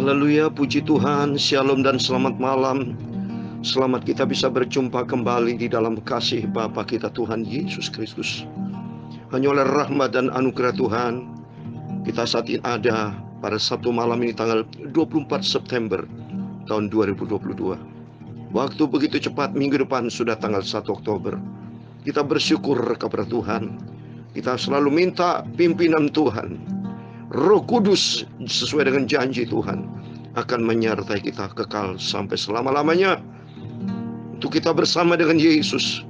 Haleluya, puji Tuhan, shalom dan selamat malam. Selamat kita bisa berjumpa kembali di dalam kasih Bapa kita Tuhan Yesus Kristus. Hanya oleh rahmat dan anugerah Tuhan, kita saat ini ada pada Sabtu malam ini tanggal 24 September tahun 2022. Waktu begitu cepat, minggu depan sudah tanggal 1 Oktober. Kita bersyukur kepada Tuhan. Kita selalu minta pimpinan Tuhan. Roh Kudus sesuai dengan janji Tuhan akan menyertai kita kekal sampai selama-lamanya. Untuk kita bersama dengan Yesus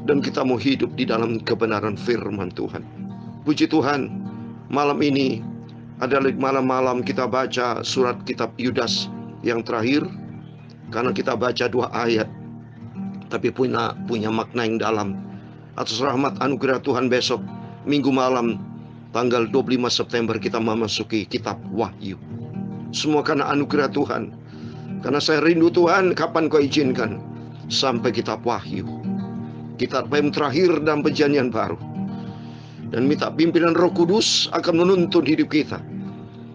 dan kita mau hidup di dalam kebenaran firman Tuhan. Puji Tuhan, malam ini adalah malam-malam kita baca surat kitab Yudas yang terakhir. Karena kita baca 2 ayat, tapi punya makna yang dalam. Atas rahmat anugerah Tuhan besok minggu malam tanggal 25 September kita memasuki kitab Wahyu. Semua karena anugerah Tuhan. Karena saya rindu Tuhan, kapan Kau izinkan sampai kitab Wahyu, kitab yang terakhir dalam perjanjian baru. Dan minta pimpinan Roh Kudus akan menuntun hidup kita,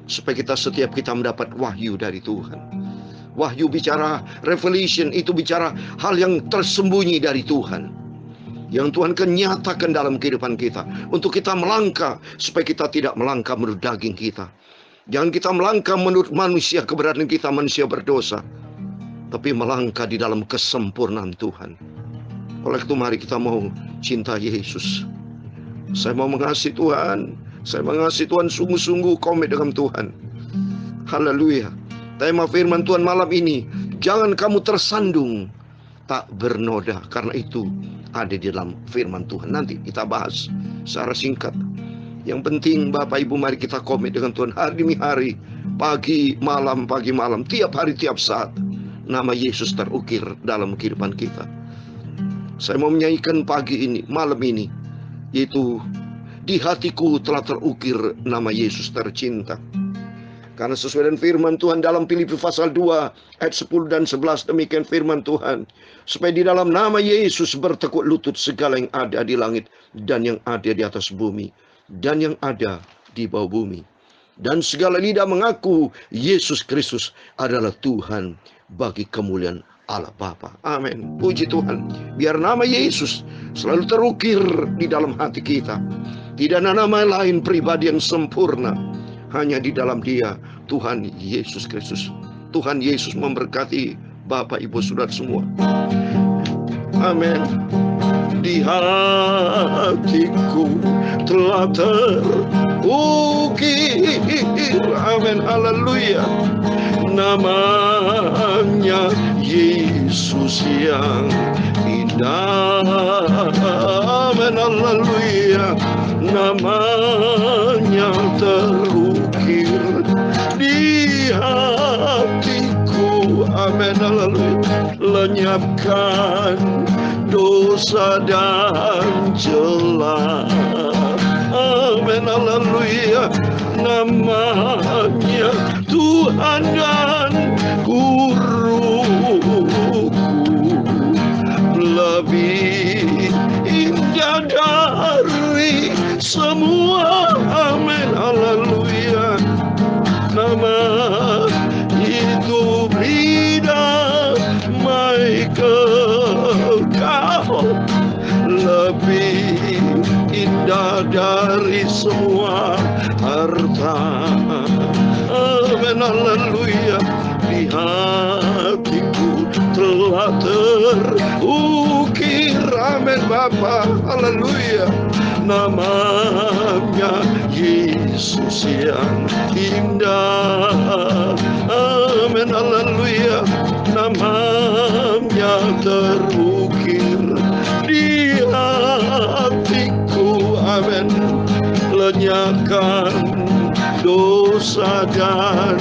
supaya setiap kita mendapat wahyu dari Tuhan. Wahyu bicara revelation, itu bicara hal yang tersembunyi dari Tuhan, yang Tuhan akan nyatakan dalam kehidupan kita, untuk kita melangkah, supaya kita tidak melangkah menurut daging kita. Jangan kita melangkah menurut manusia, keberadaan kita manusia berdosa, tapi melangkah di dalam kesempurnaan Tuhan. Oleh itu mari kita mau cinta Yesus. Saya mau mengasihi Tuhan. Saya mengasihi Tuhan sungguh-sungguh, komit dengan Tuhan. Haleluya. Tema firman Tuhan malam ini, jangan kamu tersandung tak bernoda. Karena itu ada di dalam firman Tuhan. Nanti kita bahas secara singkat. Yang penting Bapak Ibu, mari kita komit dengan Tuhan hari demi hari, pagi malam, tiap hari, tiap saat. Nama Yesus terukir dalam kehidupan kita. Saya mau menyanyikan pagi ini, malam ini, yaitu di hatiku telah terukir nama Yesus tercinta. Karena sesuai dengan firman Tuhan dalam Filipi pasal 2 ayat 10 dan 11, demikian firman Tuhan, supaya di dalam nama Yesus bertekuk lutut segala yang ada di langit dan yang ada di atas bumi dan yang ada di bawah bumi, dan segala lidah mengaku Yesus Kristus adalah Tuhan bagi kemuliaan Allah Bapa. Amin. Puji Tuhan. Biar nama Yesus selalu terukir di dalam hati kita. Tidak ada nama lain pribadi yang sempurna, hanya di dalam Dia, Tuhan Yesus Kristus. Tuhan Yesus memberkati Bapak Ibu Saudara semua. Amin. Di hatiku telah terukir, amin, haleluya, namanya Yesus yang indah, amin, haleluya, namanya terukir di hatiku, amin, haleluya, lenyapkan dosa dan celah, amin, haleluya, namanya Tuhan dan Guruku, lebih indah dari semua, amin, haleluya, nama itu beri damai kekal, lebih indah dari semua harta, amin, haleluya, di hatiku telah terukir, amin, Bapa, haleluya, namanya Yesus yang indah, amin, haleluya, namanya terukir di hatiku, amin, lenyapkan dosa dan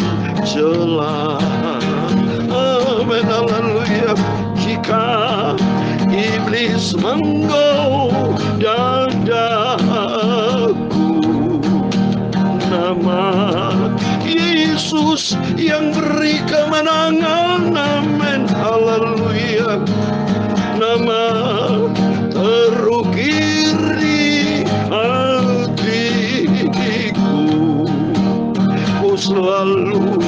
celah, amin, haleluya, jika iblis menggoda daku, nama Yesus yang beri kemenangan, amin, haleluya, nama terukir di hatiku, ku selalu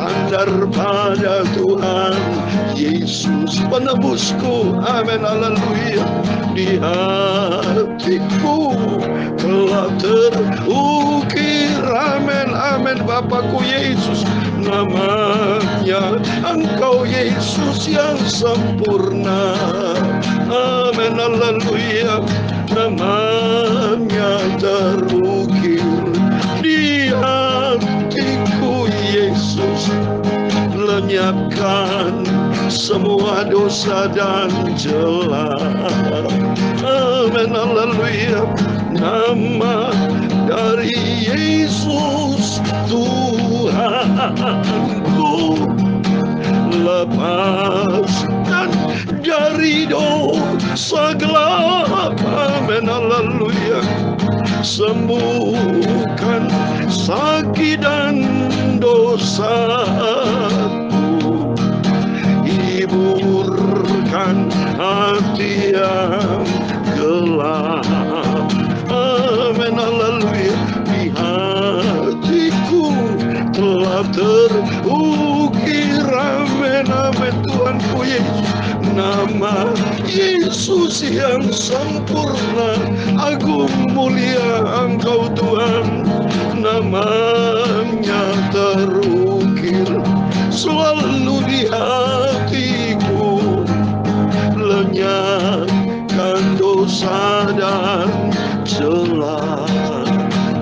bersandar pada Tuhan Yesus penebusku. Amin, haleluya. Di hatiku telah terukir, amin, amin, Bapakku Yesus, namanya Engkau Yesus yang sempurna. Amin, haleluya. Namanya terukir di hatiku Yesus, lenyapkan semua dosa dan celah. Amin, haleluya. Nama dari Yesus Tuhanku, lepaskan dari dosa gelap. Amin, haleluya. Sembuhkan sakit dan dosaku, hiburkan hati yang gelap. Amin, haleluya. Di hatiku telah terukir, amin, amin, Tuhanku Yesus, nama Yesus yang sempurna. Agung mulia Engkau Tuhan, namanya terukir selalu di hatiku, lenyapkan dosa dan celah.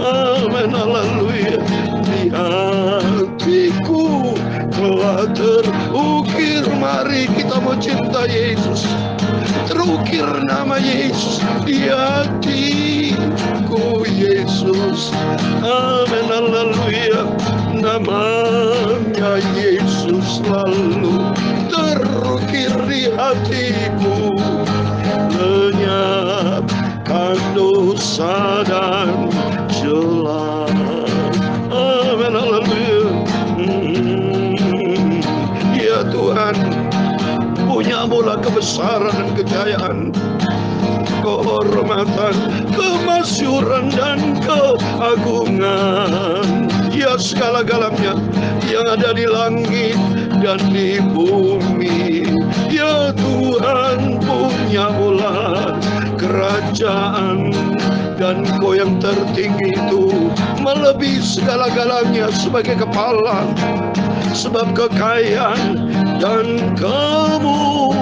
Amin, haleluya. Di hatiku telah terukir. Mari kita mencintai Yesus. Terukir nama Yesus di hatiku Yesus. Amin, haleluya. Namanya Yesus selalu terukir di hatiku, lenyapkan dosa dan celah. Amin, haleluya. Ya Tuhan, punya-Mulah kebesaran dan kejayaan, kehormatan, kemasyuran dan keagungan. Ya segala-galanya yang ada di langit dan di bumi. Ya Tuhan, punya-Mulah kerajaan, dan Kau yang tertinggi itu melebihi segala-galanya sebagai kepala. Sebab kekayaan dan kemuliaan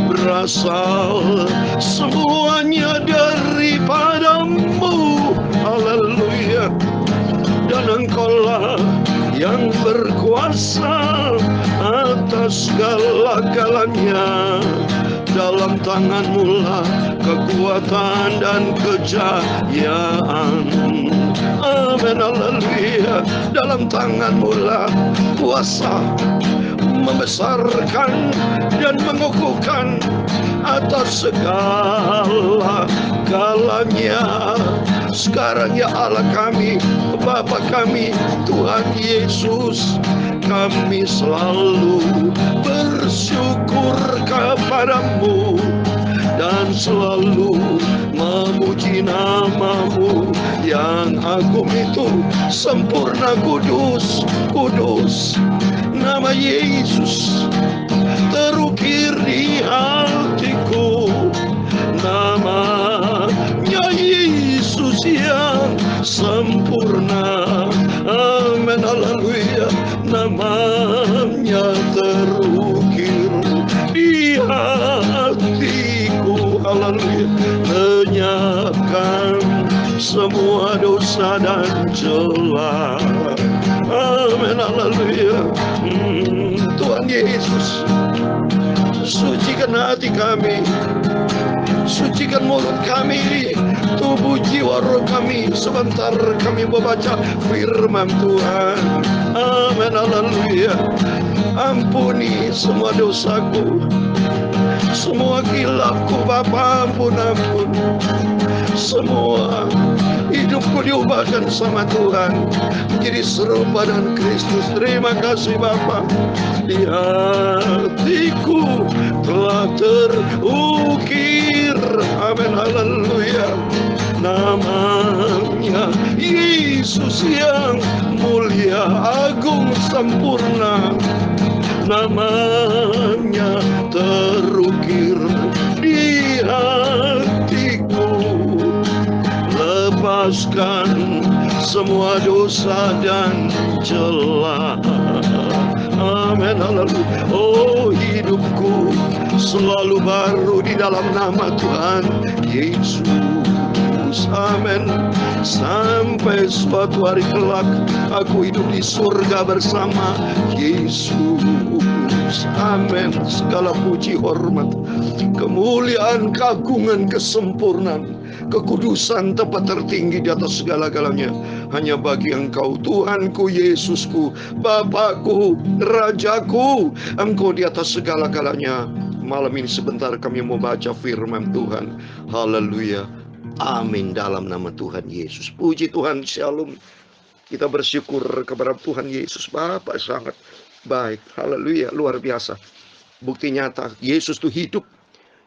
berasal semuanya daripadamu. Haleluya. Dan Engkaulah yang berkuasa atas segala-galanya. Dalam tangan-Mulah kekuatan dan kejayaan. Amin, haleluya. Dalam tangan-Mulah kuasa membesarkan dan mengukuhkan atas segala-galanya. Sekarang ya Allah kami, Bapa kami, Tuhan Yesus, kami selalu bersyukur kepadamu dan selalu memuji nama-Mu yang agung itu, sempurna, kudus, kudus. Nama Yesus terukir di hatiku, namanya Yesus yang sempurna. Amin, haleluya. Namanya terukir di hatiku, haleluya. Lenyapkan semua dosa dan celah. Amin, haleluya. Tuhan Yesus, sucikan hati kami, sucikan mulut kami, tubuh jiwa roh kami. Sebentar kami membaca firman Tuhan. Amin, haleluya. Ampuni semua dosaku, semua kilapku, Bapa, ampun, ampun. Semua hidupku diubahkan sama Tuhan menjadi serupa dengan Kristus. Terima kasih Bapa. Di hatiku telah terukir, amin, haleluya, namanya hanya Yesus yang mulia, agung, sempurna. Namanya terukir di hatiku. Lepaskan semua dosa dan celah. Amin, haleluya. Oh, hidupku selalu baru di dalam nama Tuhan Yesus. Amin. Sampai suatu hari kelak aku hidup di surga bersama Yesus. Amin. Segala puji, hormat, kemuliaan, keagungan, kesempurnaan, kekudusan, tempat tertinggi di atas segala-galanya hanya bagi Engkau, Tuhanku, Yesusku, Bapakku, Rajaku. Engkau di atas segala-galanya. Malam ini sebentar kami mau baca firman Tuhan. Haleluya. Amin, dalam nama Tuhan Yesus. Puji Tuhan, shalom. Kita bersyukur kepada Tuhan Yesus, Bapa sangat baik. Haleluya, luar biasa. Bukti nyata, Yesus itu hidup.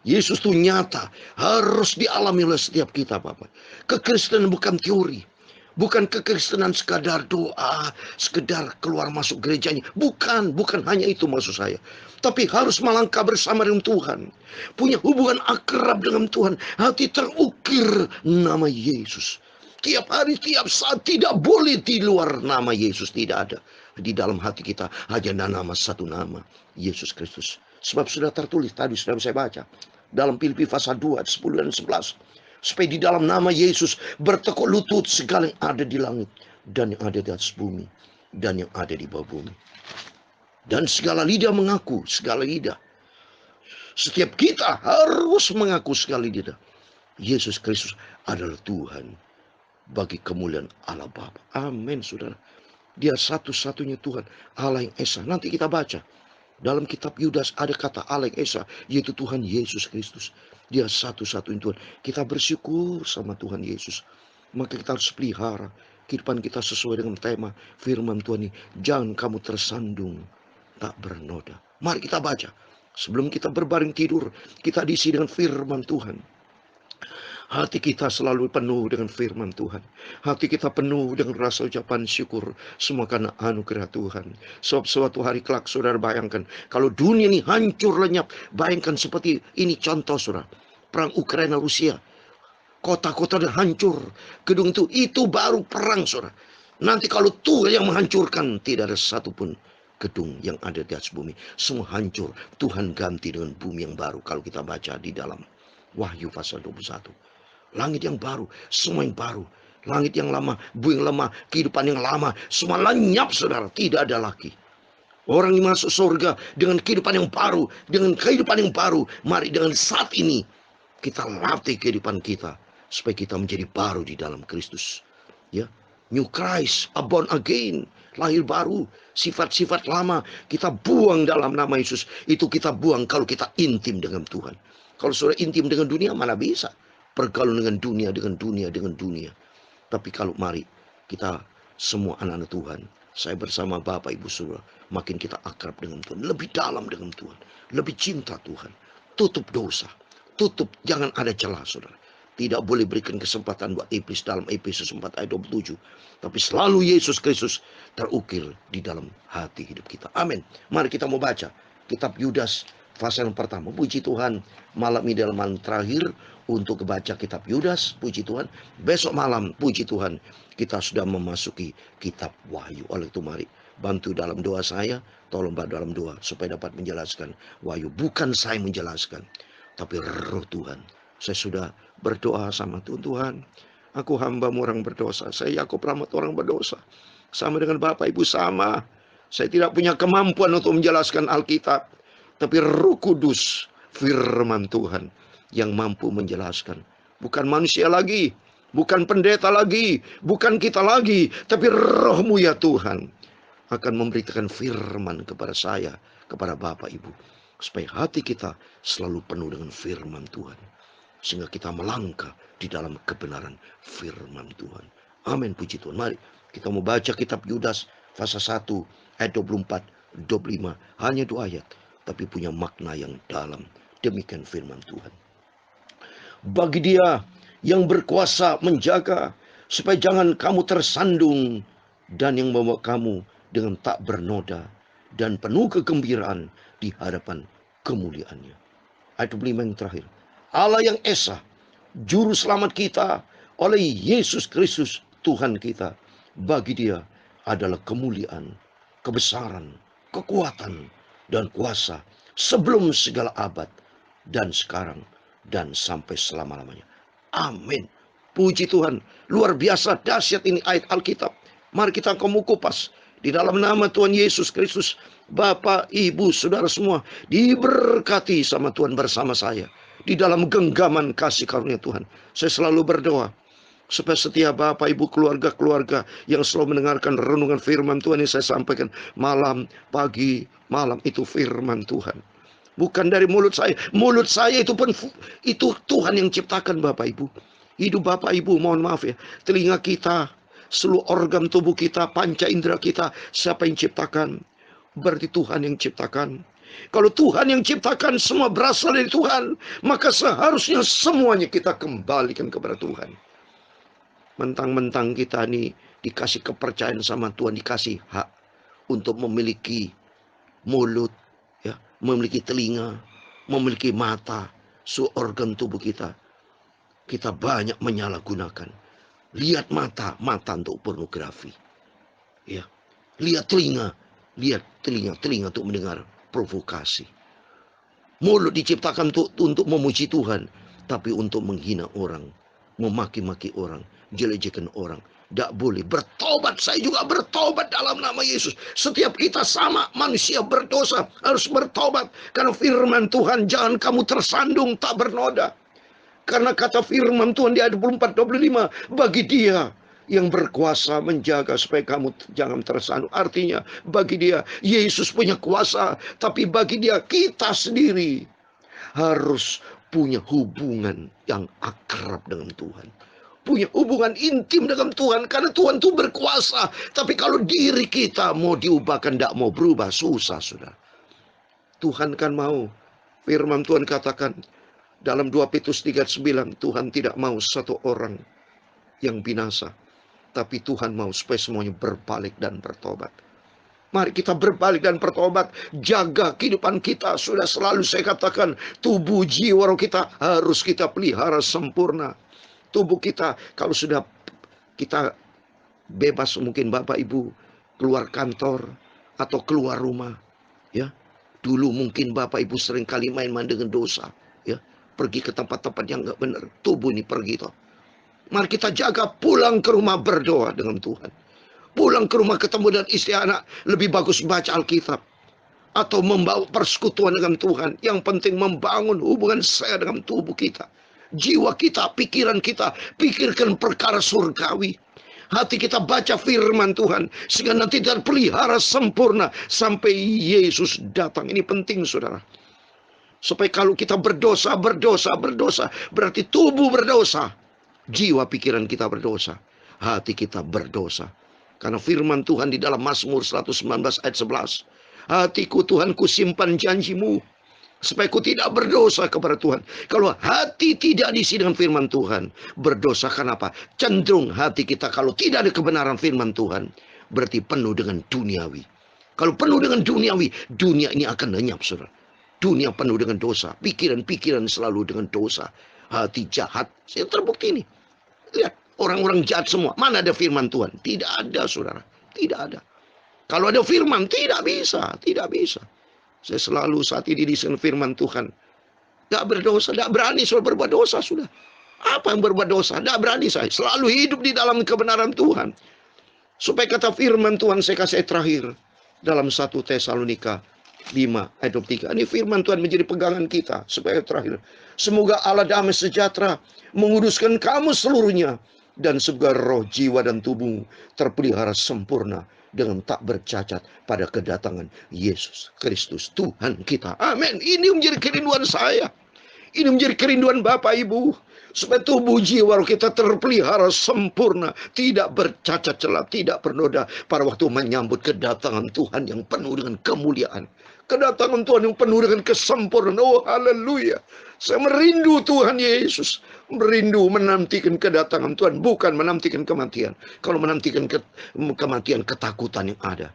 Yesus itu nyata, harus dialami oleh setiap kita, Bapak. Kekristenan bukan teori, bukan kekristenan sekadar doa, sekedar keluar masuk gerejanya. Bukan hanya itu maksud saya. Tapi harus melangkah bersama dengan Tuhan, punya hubungan akrab dengan Tuhan, hati terukir nama Yesus. Tiap hari, tiap saat, tidak boleh di luar nama Yesus, tidak ada. Di dalam hati kita hanya nama, satu nama, Yesus Kristus. Sebab sudah tertulis, tadi sudah saya baca dalam Filipi pasal 2, 10 dan 11. Supaya di dalam nama Yesus bertekuk lutut segala yang ada di langit dan yang ada di atas bumi dan yang ada di bawah bumi. Dan segala lidah mengaku, segala lidah. Setiap kita harus mengaku segala lidah. Yesus Kristus adalah Tuhan bagi kemuliaan Allah Bapa. Amin, saudara. Dia satu-satunya Tuhan, Allah yang Esa. Nanti kita baca. Dalam kitab Yudas ada kata Allah yang Esa, yaitu Tuhan Yesus Kristus. Dia satu-satunya Tuhan. Kita bersyukur sama Tuhan Yesus. Maka kita harus pelihara kehidupan kita sesuai dengan tema firman Tuhan ini. Jangan kamu tersandung, tak bernoda. Mari kita baca. Sebelum kita berbaring tidur, kita diisi dengan firman Tuhan. Hati kita selalu penuh dengan firman Tuhan. Hati kita penuh dengan rasa ucapan syukur. Semua karena anugerah Tuhan. Sebab suatu hari kelak, saudara bayangkan, kalau dunia ini hancur lenyap. Bayangkan seperti ini contoh, saudara. Perang Ukraina Rusia. Kota-kota dan hancur. Gedung itu baru perang, saudara. Nanti kalau Tuhan yang menghancurkan, tidak ada satupun gedung yang ada di atas bumi. Semua hancur. Tuhan ganti dengan bumi yang baru. Kalau kita baca di dalam Wahyu pasal 21. Langit yang baru, semua yang baru. Langit yang lama, bumi yang lama, kehidupan yang lama, semua lenyap, saudara. Tidak ada lagi. Orang yang masuk surga dengan kehidupan yang baru, dengan kehidupan yang baru. Mari dengan saat ini kita latih kehidupan kita supaya kita menjadi baru di dalam Kristus. Ya, New Christ, born again, lahir baru. Sifat-sifat lama kita buang dalam nama Yesus. Itu kita buang kalau kita intim dengan Tuhan. Kalau sudah intim dengan dunia, mana bisa pergaulan dengan dunia. Tapi kalau mari kita semua anak-anak Tuhan, saya bersama Bapak Ibu Saudara, makin kita akrab dengan Tuhan, lebih dalam dengan Tuhan, lebih cinta Tuhan. Tutup dosa, jangan ada celah, saudara. Tidak boleh berikan kesempatan buat iblis dalam Efesus 4 ayat 27. Tapi selalu Yesus Kristus terukir di dalam hati hidup kita. Amin. Mari kita mau baca kitab Yudas pasal yang pertama. Puji Tuhan, malam ini dalam malam terakhir untuk baca kitab Yudas. Puji Tuhan. Besok malam, puji Tuhan, kita sudah memasuki kitab Wahyu. Oleh itu mari bantu dalam doa saya. Tolong bantu dalam doa supaya dapat menjelaskan Wahyu. Bukan saya menjelaskan, tapi Roh Tuhan. Saya sudah berdoa sama Tuhan. Aku hamba-Mu orang berdosa. Saya Yakub Rahmat orang berdosa. Sama dengan Bapak Ibu sama. Saya tidak punya kemampuan untuk menjelaskan Alkitab. Tapi Roh Kudus, firman Tuhan, yang mampu menjelaskan. Bukan manusia lagi. Bukan pendeta lagi. Bukan kita lagi. Tapi Roh-Mu ya Tuhan akan memberitakan firman kepada saya, kepada Bapak Ibu. Supaya hati kita selalu penuh dengan firman Tuhan. Sehingga kita melangkah di dalam kebenaran firman Tuhan. Amin, puji Tuhan. Mari kita mau baca kitab Yudas pasal 1 ayat 24, 25. Hanya 2 ayat, tapi punya makna yang dalam. Demikian firman Tuhan. Bagi Dia yang berkuasa menjaga supaya jangan kamu tersandung, dan yang membawa kamu dengan tak bernoda dan penuh kegembiraan di hadapan kemuliaannya. Ayat 25 yang terakhir. Allah yang esa, juru selamat kita oleh Yesus Kristus Tuhan kita. Bagi Dia adalah kemuliaan, kebesaran, kekuatan, dan kuasa sebelum segala abad, dan sekarang, dan sampai selama-lamanya. Amin. Puji Tuhan. Luar biasa dahsyat ini ayat Alkitab. Mari kita kupas di dalam nama Tuhan Yesus Kristus. Bapak, Ibu, Saudara semua diberkati sama Tuhan bersama saya di dalam genggaman kasih karunia Tuhan. Saya selalu berdoa supaya setiap Bapak, Ibu, keluarga-keluarga yang selalu mendengarkan renungan firman Tuhan yang saya sampaikan malam, pagi, malam, itu firman Tuhan. Bukan dari mulut saya. Mulut saya itu pun itu Tuhan yang ciptakan, Bapak Ibu. Hidup Bapak Ibu, mohon maaf ya, telinga kita, seluruh organ tubuh kita, panca indera kita, siapa yang ciptakan? Berarti Tuhan yang ciptakan. Kalau Tuhan yang ciptakan, semua berasal dari Tuhan, maka seharusnya semuanya kita kembalikan kepada Tuhan. Mentang-mentang kita ini dikasih kepercayaan sama Tuhan, dikasih hak untuk memiliki mulut, ya, memiliki telinga, memiliki mata, seluruh organ tubuh kita. Kita banyak menyalahgunakan. Lihat mata untuk pornografi. Ya. Lihat telinga untuk mendengar provokasi. Mulut diciptakan untuk memuji Tuhan, tapi untuk menghina orang, memaki-maki orang, jelek-jelekan orang. Tidak boleh. Bertobat, saya juga bertobat dalam nama Yesus. Setiap kita sama manusia berdosa, harus bertobat. Karena firman Tuhan, jangan kamu tersandung tak bernoda. Karena kata firman Tuhan di ayat 24-25, bagi Dia yang berkuasa menjaga supaya kamu jangan tersandung. Artinya bagi Dia, Yesus punya kuasa, tapi bagi Dia kita sendiri harus punya hubungan yang akrab dengan Tuhan. Punya hubungan intim dengan Tuhan, karena Tuhan itu berkuasa. Tapi kalau diri kita mau diubahkan, tidak mau berubah, susah sudah. Tuhan kan mau. Firman Tuhan katakan dalam 2 Petrus 3:9, Tuhan tidak mau satu orang yang binasa, tapi Tuhan mau supaya semuanya berbalik dan bertobat. Mari kita berbalik dan bertobat. Jaga kehidupan kita. Sudah selalu saya katakan, tubuh jiwa roh kita harus kita pelihara sempurna. Tubuh kita, kalau sudah kita bebas, mungkin Bapak Ibu keluar kantor atau keluar rumah, ya. Dulu mungkin Bapak Ibu sering kali main-main dengan dosa, ya. Pergi ke tempat-tempat yang nggak benar. Tubuh ini pergi toh. Mari kita jaga, pulang ke rumah berdoa dengan Tuhan. Pulang ke rumah ketemu dengan istri anak, lebih bagus baca Alkitab. Atau membawa persekutuan dengan Tuhan. Yang penting membangun hubungan saya dengan tubuh kita. Jiwa kita, pikiran kita, pikirkan perkara surgawi. Hati kita baca firman Tuhan, sehingga nanti terpelihara sempurna sampai Yesus datang. Ini penting saudara. Supaya kalau kita berdosa, berarti tubuh berdosa. Jiwa pikiran kita berdosa. Hati kita berdosa. Karena firman Tuhan di dalam Mazmur 119 ayat 11. Hatiku Tuhan ku simpan janjimu, supaya ku tidak berdosa kepada Tuhan. Kalau hati tidak diisi dengan firman Tuhan, berdosa kenapa? Cenderung hati kita kalau tidak ada kebenaran firman Tuhan, berarti penuh dengan duniawi. Kalau penuh dengan duniawi, dunia ini akan lenyap saudara. Dunia penuh dengan dosa. Pikiran-pikiran selalu dengan dosa. Hati jahat. Saya terbukti ini. Lihat. Orang-orang jahat semua. Mana ada firman Tuhan? Tidak ada saudara. Tidak ada. Kalau ada firman, tidak bisa. Tidak bisa. Saya selalu saat ini di firman Tuhan. Tidak berdosa. Tidak berani soal berbuat dosa sudah. Apa yang berbuat dosa? Tidak berani saya. Selalu hidup di dalam kebenaran Tuhan. Supaya kata firman Tuhan saya kasih ayat terakhir. Dalam 1 Tesalonika 5 ayat 23. Ini firman Tuhan menjadi pegangan kita. Supaya terakhir. Semoga Allah damai sejahtera menguduskan kamu seluruhnya. Dan segala roh, jiwa, dan tubuh terpelihara sempurna dengan tak bercacat pada kedatangan Yesus Kristus Tuhan kita. Amin. Ini menjadi kerinduan saya. Ini menjadi kerinduan Bapak Ibu. Supaya tubuh jiwa roh kita terpelihara sempurna. Tidak bercacat celah, tidak bernoda. Pada waktu menyambut kedatangan Tuhan yang penuh dengan kemuliaan. Kedatangan Tuhan yang penuh dengan kesempurnaan. Oh haleluya. Saya merindu Tuhan Yesus. Rindu menantikan kedatangan Tuhan, bukan menantikan kematian. Kalau menantikan kematian, ketakutan yang ada.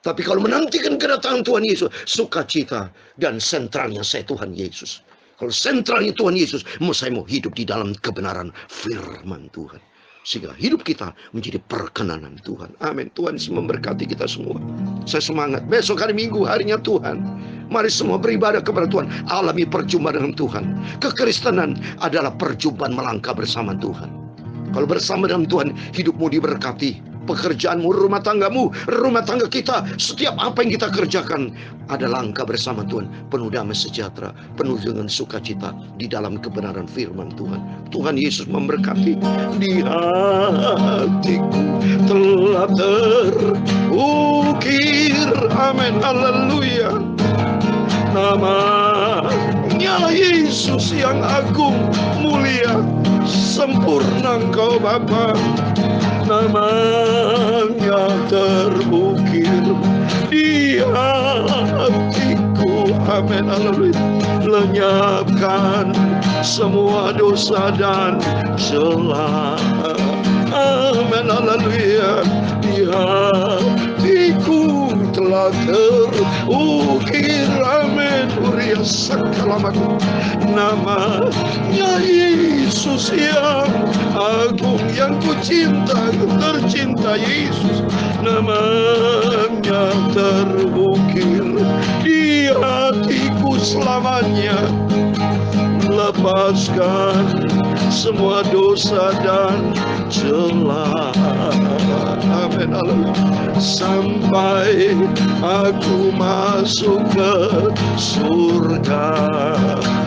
Tapi kalau menantikan kedatangan Tuhan Yesus, sukacita dan sentralnya saya Tuhan Yesus. Kalau sentralnya Tuhan Yesus, saya mau hidup di dalam kebenaran firman Tuhan. Sehingga hidup kita menjadi perkenanan Tuhan. Amin. Tuhan memberkati kita semua. Saya semangat. Besok hari Minggu, harinya Tuhan. Mari semua beribadah kepada Tuhan. Alami perjumpaan dengan Tuhan. Kekristenan adalah perjumpaan melangkah bersama Tuhan. Kalau bersama dengan Tuhan, hidupmu diberkati. Pekerjaanmu, rumah tangga kita, setiap apa yang kita kerjakan ada langkah bersama Tuhan, penuh damai sejahtera, penuh dengan sukacita di dalam kebenaran firman Tuhan. Tuhan Yesus memberkati. Di hatiku telah terukir, amin, haleluya, namanya Yesus yang agung, mulia, sempurna Engkau Bapa. Namanya terukir di hatiku, amin, haleluya. Lenyapkan semua dosa dan celah, amin, haleluya. Di hatiku telah terukir, amin, uria sakalamaku, namanya Yesus yang agung, yang ku cinta, tercinta Yesus, namanya terukir di hatiku selamanya. Lepaskan semua dosa dan celah, amin, haleluya. Sampai aku masuk ke surga,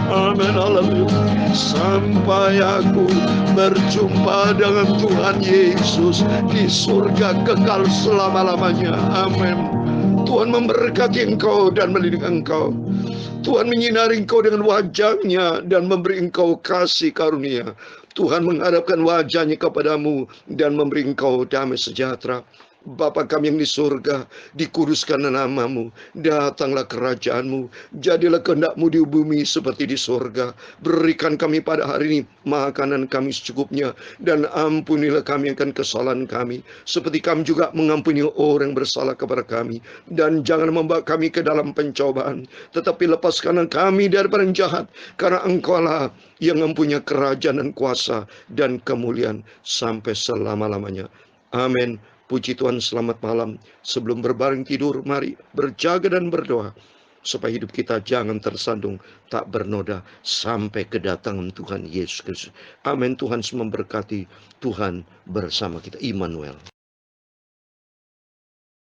amin, haleluya. Sampai aku berjumpa dengan Tuhan Yesus di surga kekal selama-lamanya, amin. Tuhan memberkati engkau dan melindungi engkau. Tuhan menyinari engkau dengan wajah-Nya dan memberi engkau kasih karunia. Tuhan menghadapkan wajah-Nya kepadamu dan memberi engkau damai sejahtera. Bapa kami yang di surga, dikuduskan nama-Mu, datanglah kerajaan-Mu, jadilah kehendak-Mu di bumi seperti di surga. Berikan kami pada hari ini makanan kami secukupnya, dan ampunilah kami akan kesalahan kami, seperti kami juga mengampuni orang yang bersalah kepada kami. Dan jangan membawa kami ke dalam pencobaan, tetapi lepaskanlah kami daripada yang jahat, karena Engkau-lah yang mempunyai kerajaan dan kuasa dan kemuliaan sampai selama-lamanya. Amin. Puji Tuhan, selamat malam. Sebelum berbaring tidur, mari berjaga dan berdoa supaya hidup kita jangan tersandung, tak bernoda sampai kedatangan Tuhan Yesus Kristus. Amin. Tuhan memberkati. Tuhan bersama kita. Immanuel.